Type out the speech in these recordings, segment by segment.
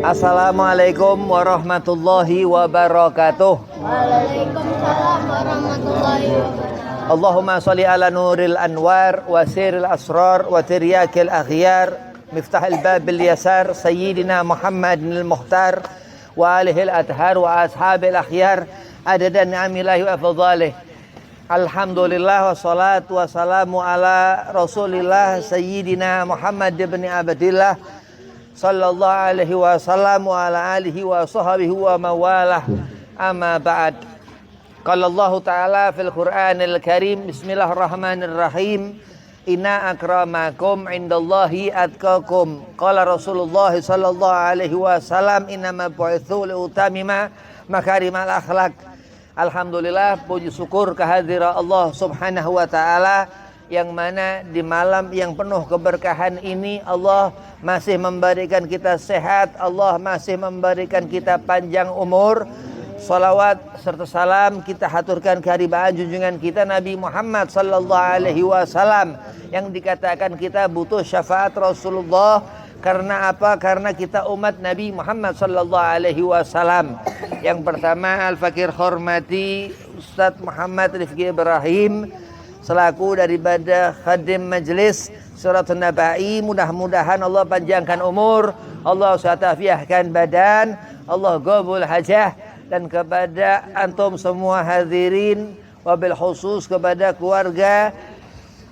Assalamualaikum warahmatullahi wabarakatuh. Waalaikumsalam warahmatullahi wabarakatuh. Allahumma salli ala nuril anwar wa siril asrar wa tiryakil akhyar miftahil babil yasar sayyidina Muhammadin al-mukhtar wa alihil adhar wa ashabil akhyar adadan ni'amillahi wa fadhalih. Alhamdulillah wassalatu wassalamu ala rasulillah sayyidina Muhammad ibn Abdillah sallallahu alaihi wasallam wa ala alihi wa sahbihi wa mawalah. Amma ba'd. Qala Allah Ta'ala fil Qur'anil Karim, bismillahirrahmanirrahim, inna akramakum indallahi atqakum. Qala Rasulullah sallallahu alaihi wasallam, innama bu'itsu liutamima makarimal akhlak. Alhamdulillah, puji syukur kehadirat Allah Subhanahu wa Ta'ala, yang mana di malam yang penuh keberkahan ini Allah masih memberikan kita sehat, Allah masih memberikan kita panjang umur. Salawat serta salam kita haturkan kehadiran junjungan kita Nabi Muhammad sallallahu alaihi wasallam, yang dikatakan kita butuh syafaat Rasulullah. Karena apa? Karena kita umat Nabi Muhammad sallallahu alaihi wasallam. Yang pertama, Al-Fakir hormati Ustadz Muhammad Rifki Ibrahim selaku daripada khadim majlis Suratun Nabai. Mudah-mudahan Allah panjangkan umur, Allah satafiahkan badan, Allah qabul hajah. Dan kepada antum semua hadirin, wabil khusus kepada keluarga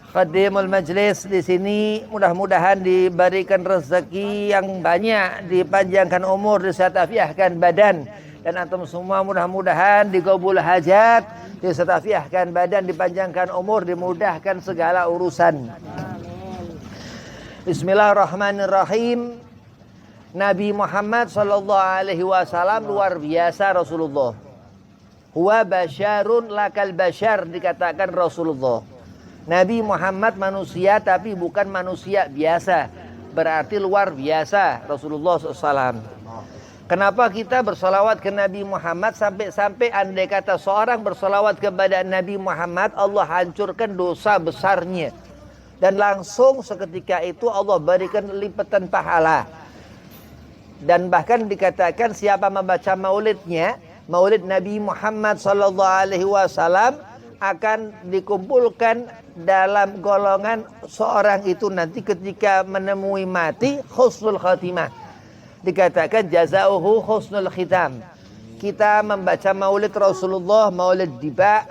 khadimul majlis di sini, mudah-mudahan diberikan rezeki yang banyak, dipanjangkan umur, disatafiahkan badan. Dan antum semua mudah-mudahan digabul hajat, disatafiahkan badan, dipanjangkan umur, dimudahkan segala urusan. Bismillahirrahmanirrahim. Nabi Muhammad sallallahu alaihi wasallam luar biasa Rasulullah. Huwa basyarun lakal basyar, dikatakan Rasulullah. Nabi Muhammad manusia tapi bukan manusia biasa, berarti luar biasa Rasulullah SAW. Kenapa kita bersolawat ke Nabi Muhammad sampai andai kata seorang bersolawat kepada Nabi Muhammad, Allah hancurkan dosa besarnya. Dan langsung seketika itu Allah berikan lipatan pahala. Dan bahkan dikatakan siapa membaca maulidnya, maulid Nabi Muhammad sallallahu alaihi wasallam, akan dikumpulkan dalam golongan seorang itu nanti ketika menemui mati husnul khatimah. Dikatakan jazauhu husnul khitam. Kita membaca maulid Rasulullah, maulid diba,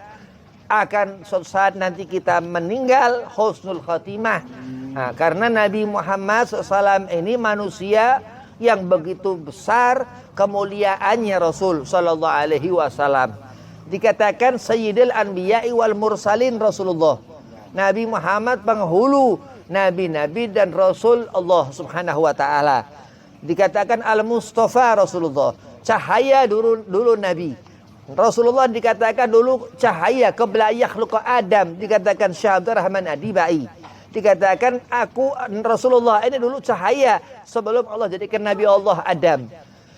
akan suatu saat nanti kita meninggal husnul khatimah. Nah, karena Nabi Muhammad SAW ini manusia yang begitu besar kemuliaannya Rasul sallallahu alaihi wasallam. Dikatakan Sayyidil Anbiya'i wal Mursalin Rasulullah. Nabi Muhammad penghulu nabi-nabi dan Rasul Allah Subhanahu wa Ta'ala. Dikatakan Al-Mustafa Rasulullah, cahaya dulu Nabi. Rasulullah dikatakan dulu cahaya qabla yakhluqa Adam. Dikatakan Syekh Abdul Rahman Adibai, dikatakan aku Rasulullah ini dulu cahaya sebelum Allah jadikan Nabi Allah Adam.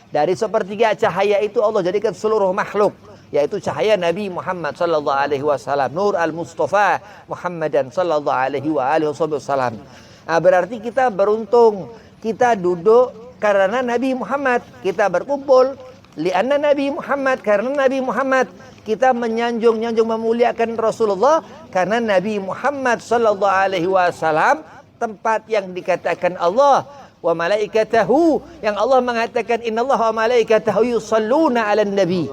Dari sepertiga cahaya itu Allah jadikan seluruh makhluk, yaitu cahaya Nabi Muhammad sallallahu alaihi wasallam, Nur al-Mustafa Muhammadan sallallahu alaihi wasallam. Nah, berarti kita beruntung, kita duduk karena Nabi Muhammad, kita berkumpul lianna Nabi Muhammad, karena Nabi Muhammad. Kita menyanjung memuliakan Rasulullah karena Nabi Muhammad sallallahu alaihi wasallam, tempat yang dikatakan Allah wa malaikatahu, yang Allah mengatakan innallaha wa malaikatahu yusalluna 'alan nabi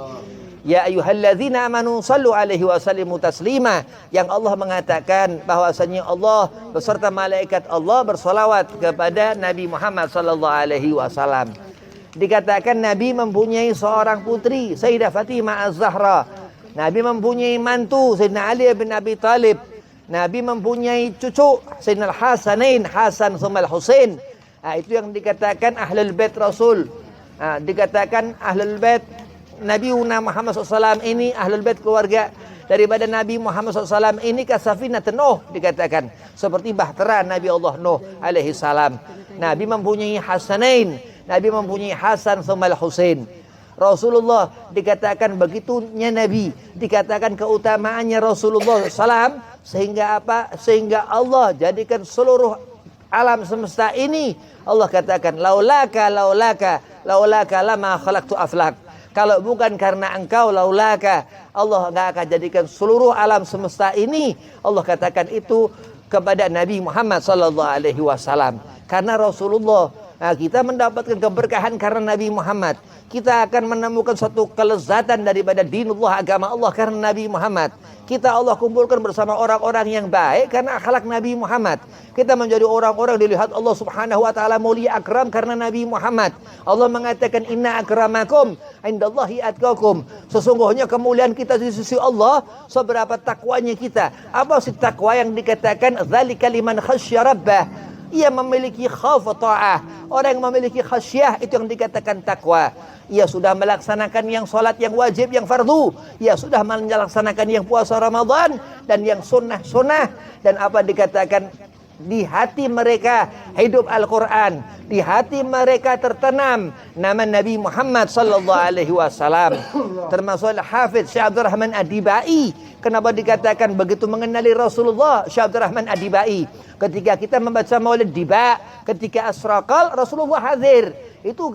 ya ayyuhalladzina amanu sallu alaihi wa sallimu taslima, yang Allah mengatakan bahwasanya Allah beserta malaikat Allah bersolawat kepada Nabi Muhammad sallallahu alaihi wasallam. Dikatakan Nabi mempunyai seorang putri, Sayyidah Fatimah Az-Zahra. Nabi mempunyai mantu, Sayyidina Ali bin Abi Talib. Nabi mempunyai cucu, Sayyidina Al-Hasanain, Hasan sama Al-Husain. Nah, itu yang dikatakan Ahlul Bait Rasul. Nah, dikatakan Ahlul Bait Nabi Muhammad SAW ini, Ahlul Bait keluarga daripada Nabi Muhammad SAW ini kasafinat Nuh, dikatakan seperti bahtera Nabi Allah Nuh alaihi salam. Nabi mempunyai Hasanain, Nabi mempunyai Hasan sama Al-Husain. Rasulullah dikatakan begitunya Nabi, dikatakan keutamaannya Rasulullah SAW, sehingga apa? Sehingga Allah jadikan seluruh alam semesta ini, Allah katakan laulaka laulaka lama khalaqtu aflak. Kalau bukan karena engkau, laulaka, Allah enggak akan jadikan seluruh alam semesta ini. Allah katakan itu kepada Nabi Muhammad sallallahu alaihi wasallam. Karena Rasulullah, kita mendapatkan keberkahan karena Nabi Muhammad. Kita akan menemukan suatu kelezatan daripada dinullah, agama Allah, karena Nabi Muhammad. Kita Allah kumpulkan bersama orang-orang yang baik karena akhlak Nabi Muhammad. Kita menjadi orang-orang dilihat Allah subhanahu wa ta'ala mulia akram karena Nabi Muhammad. Allah mengatakan inna akramakum indallahi atqakum. Sesungguhnya kemuliaan kita di sisi Allah seberapa takwanya kita. Apa sih takwa yang dikatakan dzalika liman khasyya rabbah? Ia memiliki khauf ta'ah. Orang yang memiliki khasyah itu yang dikatakan takwa. Ia sudah melaksanakan yang salat yang wajib, yang fardu. Ia sudah melaksanakan yang puasa Ramadan dan yang sunnah-sunnah. Dan apa dikatakan di hati mereka hidup Al-Quran. Di hati mereka tertanam nama Nabi Muhammad sallallahu alaihi wasallam. Termasuk Al-Hafidz Syekh Abdul Rahman Ad-Dibai. Kenapa dikatakan begitu mengenali Rasulullah? Syekh Abdul Rahman Ad-Dibai. Ketika kita membaca Maulid Diba, ketika asraqal Rasulullah hadir. Itu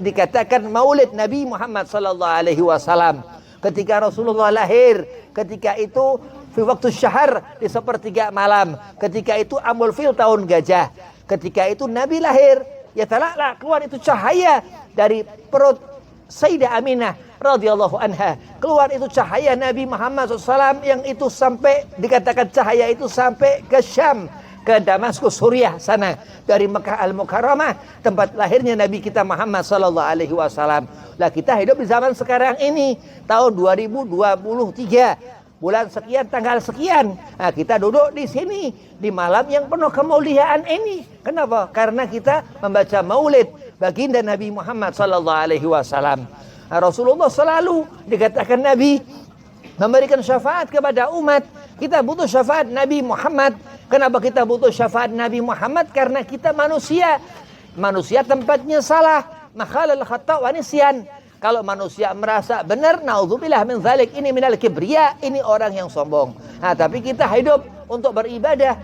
dikatakan Maulid Nabi Muhammad sallallahu alaihi wasallam. Ketika Rasulullah lahir, ketika itu fi waktu syahar di sepertiga malam, ketika itu amul fil tahun gajah, ketika itu Nabi lahir, ya talaklah keluar itu cahaya dari perut Sayyidah Aminah radhiyallahu anha, keluar itu cahaya Nabi Muhammad SAW yang itu sampai dikatakan cahaya itu sampai ke Syam, ke Damaskus Suriah sana, dari Mekah Al-Mukarramah tempat lahirnya Nabi kita Muhammad sallallahu alaihi wasallam. Lah kita hidup di zaman sekarang ini tahun 2023 bulan sekian tanggal sekian. Nah, kita duduk di sini di malam yang penuh kemuliaan ini. Kenapa? Karena kita membaca Maulid baginda Nabi Muhammad sallallahu alaihi wasallam. Nah, Rasulullah selalu dikatakan Nabi memberikan syafaat kepada umat. Kita butuh syafaat Nabi Muhammad. Kenapa kita butuh syafaat Nabi Muhammad? Karena kita manusia. Manusia tempatnya salah. Makhalal khata' wa nisyan. Kalau manusia merasa benar, naudzubillah min dzalik, ini minal kibriya, ini orang yang sombong. Nah, tapi kita hidup untuk beribadah.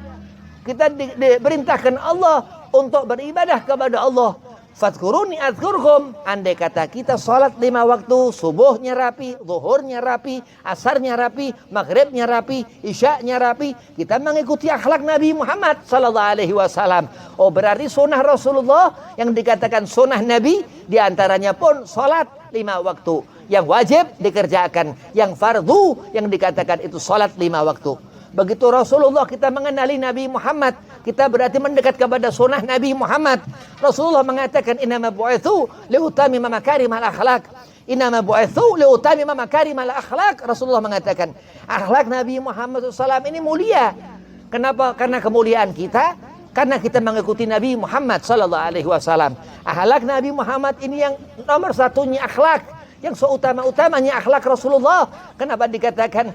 Kita diperintahkan Allah untuk beribadah kepada Allah. Fadhkuruni adzkurkum. Andai kata kita salat 5 waktu, subuhnya rapi, zuhurnya rapi, asarnya rapi, maghribnya rapi, isya'nya rapi, kita mengikuti akhlak Nabi Muhammad sallallahu alaihi wasallam. Oh, berarti sunnah Rasulullah yang dikatakan sunnah Nabi diantaranya pun salat 5 waktu. Yang wajib dikerjakan, yang fardu yang dikatakan itu salat 5 waktu. Begitu Rasulullah kita mengenali Nabi Muhammad, kita berarti mendekat kepada sunnah Nabi Muhammad. Rasulullah mengatakan innama bu'itsu liutamima makarimal akhlak. Innama bu'itsu liutamima makarimal akhlak. Rasulullah mengatakan akhlak Nabi Muhammad SAW ini mulia. Kenapa? Karena kemuliaan kita, karena kita mengikuti Nabi Muhammad sallallahu alaihi wasallam. Akhlak Nabi Muhammad ini yang nomor satunya akhlak, yang seutama-utamanya akhlak Rasulullah. Kenapa dikatakan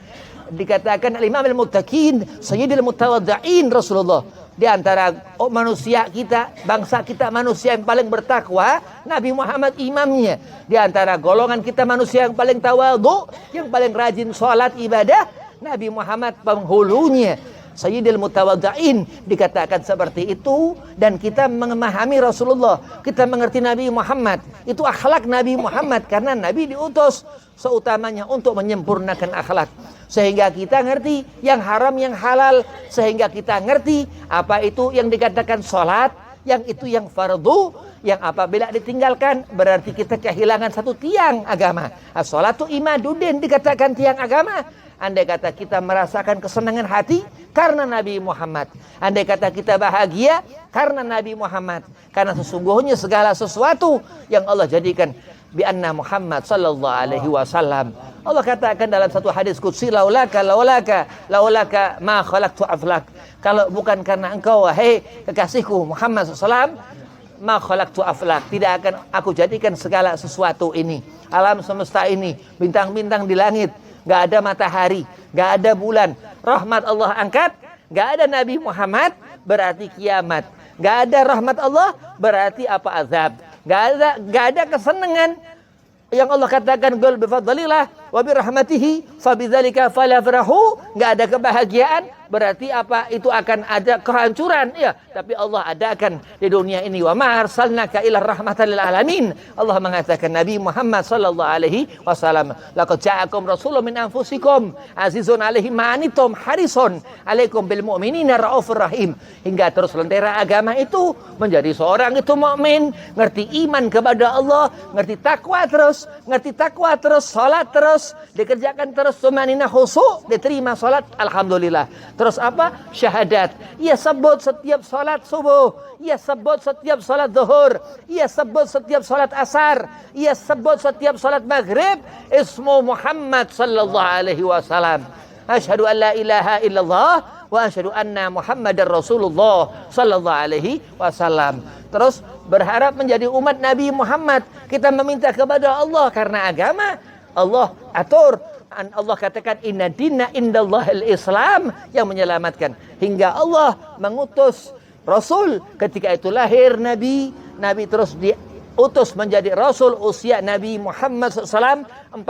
Al-Imam Al-Muttaqin, Sayyidil Mutawaddi'in Rasulullah. Di antara manusia kita, bangsa kita manusia yang paling bertakwa, Nabi Muhammad imamnya. Di antara golongan kita manusia yang paling tawadhu, yang paling rajin sholat ibadah, Nabi Muhammad penghulunya. Sayyidil Mutawaddi'in dikatakan seperti itu. Dan kita memahami Rasulullah, kita mengerti Nabi Muhammad, itu akhlak Nabi Muhammad. Karena Nabi diutus seutamanya untuk menyempurnakan akhlak. Sehingga kita ngerti yang haram, yang halal. Sehingga kita ngerti apa itu yang dikatakan sholat, yang itu yang fardu, yang apabila ditinggalkan berarti kita kehilangan satu tiang agama. As-sholatu imaduddin dikatakan tiang agama. Andai kata kita merasakan kesenangan hati karena Nabi Muhammad. Andai kata kita bahagia karena Nabi Muhammad. Karena sesungguhnya segala sesuatu yang Allah jadikan bi anna Muhammad sallallahu alaihi wasallam. Allah katakan dalam satu hadis qudsi, laulaka ma khalaqtu aflak. Kalau bukan karena engkau wahai kekasihku Muhammad SAW, ma khalaqtu aflak, tidak akan aku jadikan segala sesuatu ini, alam semesta ini, bintang-bintang di langit, enggak ada matahari, enggak ada bulan, rahmat Allah angkat, enggak ada Nabi Muhammad berarti kiamat, enggak ada rahmat Allah berarti apa azab, enggak ada kesenangan yang Allah katakan qul bi fadlillah wa bi rahmatihi fabidzalika falyafrahu, enggak ada kebahagiaan, berarti apa? Itu akan ada kehancuran. Ya, tapi Allah adakan di dunia ini. Wa ma arsalnaka illa rahmatan lil alamin. Allah mengatakan Nabi Muhammad sallallahu alaihi wasallam, laqad ja'akum rasulun min anfusikum azizun alaihi ma anittum harisun alaikum bil mu'minina raufur rahim. Hingga terus lentera agama itu menjadi seorang itu mukmin, ngerti iman kepada Allah, ngerti takwa terus, salat terus, dikerjakan terus, tumanina khusyuk, diterima salat, alhamdulillah. Terus apa? Syahadat. Ia sebut setiap salat subuh, ia sebut setiap salat zuhur, ia sebut setiap salat asar, ia sebut setiap salat maghrib, ismu Muhammad sallallahu alaihi wasallam. Asyhadu an la ilaha illallah wa asyhadu anna Muhammadar Rasulullah sallallahu alaihi wasallam. Terus berharap menjadi umat Nabi Muhammad. Kita meminta kepada Allah karena agama Allah atur. Allah katakan inna dina indallahil Islam, yang menyelamatkan. Hingga Allah mengutus Rasul. Ketika itu lahir Nabi terus diutus menjadi Rasul. Usia Nabi Muhammad SAW 40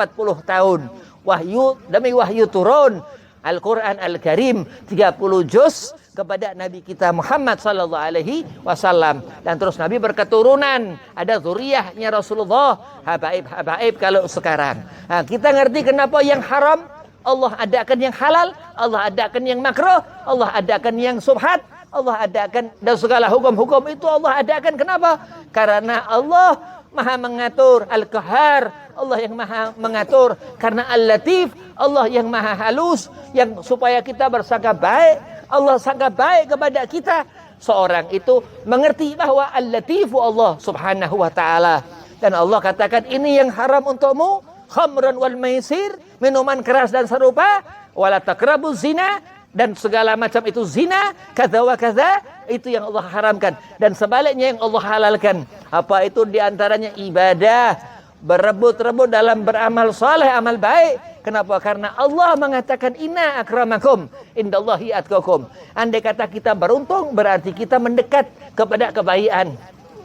tahun. Wahyu demi wahyu turun Al-Quran Al-Karim 30 juz kepada Nabi kita Muhammad sallallahu alaihi wasallam. Dan terus Nabi berketurunan, ada zuriyahnya Rasulullah, habaib kalau sekarang. Nah, kita ngerti kenapa yang haram Allah adakan yang halal, Allah adakan yang makruh, Allah adakan yang subhat, Allah adakan, dan segala hukum-hukum itu Allah adakan. Kenapa? Karena Allah Maha mengatur, Al-Qahar, Allah yang Maha mengatur. Karena Al-Latif, Allah yang Maha halus, yang supaya kita bersangka baik, Allah sangka baik kepada kita. Seorang itu mengerti bahwa Al-Latifu Allah subhanahu wa ta'ala. Dan Allah katakan ini yang haram untukmu, khamran wal maisir, minuman keras dan serupa, wala taqrabu zina, dan segala macam itu zina, kadza wa kadza, itu yang Allah haramkan. Dan sebaliknya yang Allah halalkan. Apa itu? Diantaranya ibadah, berebut-rebut dalam beramal saleh, amal baik. Kenapa? Karena Allah mengatakan inna akramakum indallahi atqakum. Andai kata kita beruntung, berarti kita mendekat kepada kebaikan.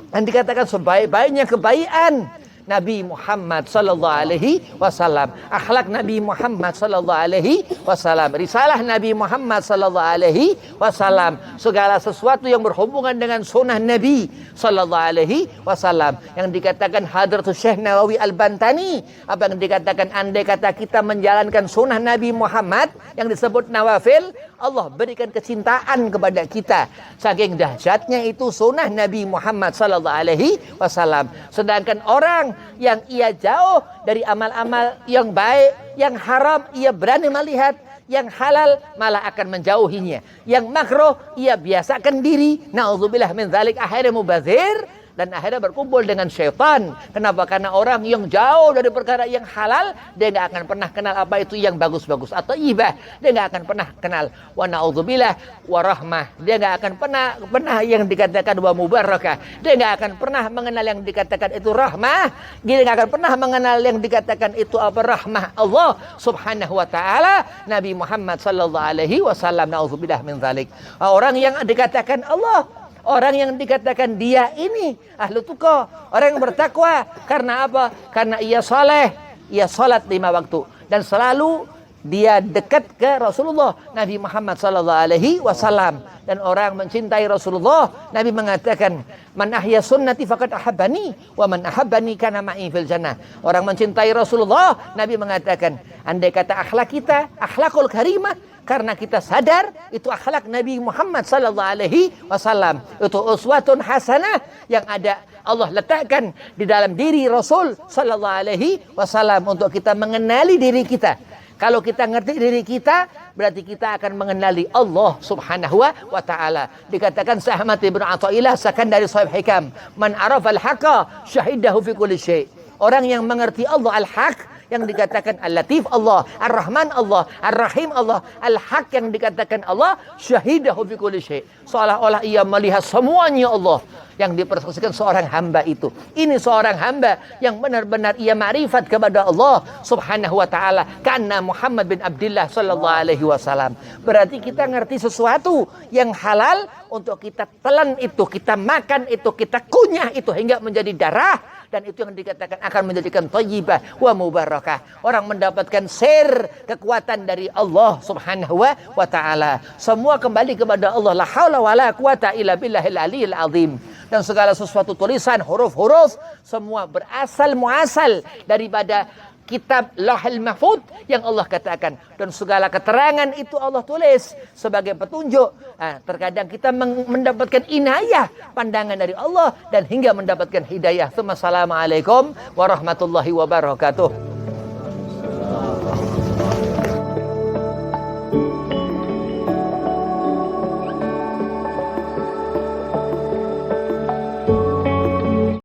Dan dikatakan sebaik-baiknya kebaikan Nabi Muhammad sallallahu alaihi wasallam, akhlak Nabi Muhammad sallallahu alaihi wasallam, risalah Nabi Muhammad sallallahu alaihi wasallam, segala sesuatu yang berhubungan dengan sunnah Nabi sallallahu alaihi wasallam. Yang dikatakan Hadratus Syekh Nawawi Al-Bantani, apa yang dikatakan andai kata kita menjalankan sunnah Nabi Muhammad yang disebut nawafil, Allah berikan kecintaan kepada kita. Saking dahsyatnya itu sunnah Nabi Muhammad sallallahu alaihi wasallam. Sedangkan orang yang ia jauh dari amal-amal yang baik, yang haram ia berani melihat, yang halal malah akan menjauhinya, yang makruh ia biasakan diri. Na'udzubillah min dzalik, akhirnya mubazir dan akhirnya berkumpul dengan syaitan. Kenapa? Karena orang yang jauh dari perkara yang halal, dia nggak akan pernah kenal apa itu yang bagus-bagus atau ibah. Dia nggak akan pernah kenal wa na'udzubillah wa rahmah. Dia nggak akan pernah yang dikatakan wa mubarakah. Dia nggak akan pernah mengenal yang dikatakan itu rahmah. Dia nggak akan pernah mengenal yang dikatakan itu apa rahmah Allah subhanahu wa ta'ala. Nabi Muhammad sallallahu alaihi wasallam, na'udzubillah min dzalik. Orang yang dikatakan Allah, orang yang dikatakan dia ini ahlu tuqah, orang yang bertakwa. Karena apa? Karena ia saleh, ia salat 5 waktu, dan selalu dia dekat ke Rasulullah Nabi Muhammad sallallahu alaihi wasallam. Dan orang mencintai Rasulullah, Nabi mengatakan, man ahya sunnati faqad ahabbani wa man ahabbani kana ma'i fil jannah. Orang mencintai Rasulullah, Nabi mengatakan, andai kata akhlak kita akhlakul karimah, karena kita sadar itu akhlak Nabi Muhammad sallallahu alaihi wasallam, itu uswatun hasanah yang ada Allah letakkan di dalam diri Rasul sallallahu alaihi wasallam untuk kita mengenali diri kita. Kalau kita ngerti diri kita, berarti kita akan mengenali Allah subhanahu wa ta'ala. Dikatakan Sahmat ibn Athaillah, sakan dari Sahib Hikam, man arafa al-haqa syahidahu fi kulli syai'. Orang yang mengerti Allah al-haq, yang dikatakan Al-Latif Allah, Ar-Rahman Allah, Ar-Rahim Allah, Al-Haq yang dikatakan Allah, syahidahu fi kulli syai'. Seolah-olah ia melihat semuanya Allah yang dipersaksikan seorang hamba itu. Ini seorang hamba yang benar-benar ia ma'rifat kepada Allah subhanahu wa ta'ala. Karena Muhammad bin Abdullah sallallahu alaihi wasallam. Berarti kita ngerti sesuatu yang halal untuk kita telan itu, kita makan itu, kita kunyah itu hingga menjadi darah. dan itu yang dikatakan akan menjadikan thayyibah wa mubarakah. Orang mendapatkan kekuatan dari Allah Subhanahu wa taala. Semua kembali kepada Allah. La haula wala quwata illa billahil aliyil azim. Dan segala sesuatu tulisan, huruf-huruf semua muasal daripada kitab Lauhul Mahfuz yang Allah katakan, dan segala keterangan itu Allah tulis sebagai petunjuk. Terkadang kita mendapatkan inayah pandangan dari Allah dan hingga mendapatkan hidayah. Assalamualaikum warahmatullahi wabarakatuh.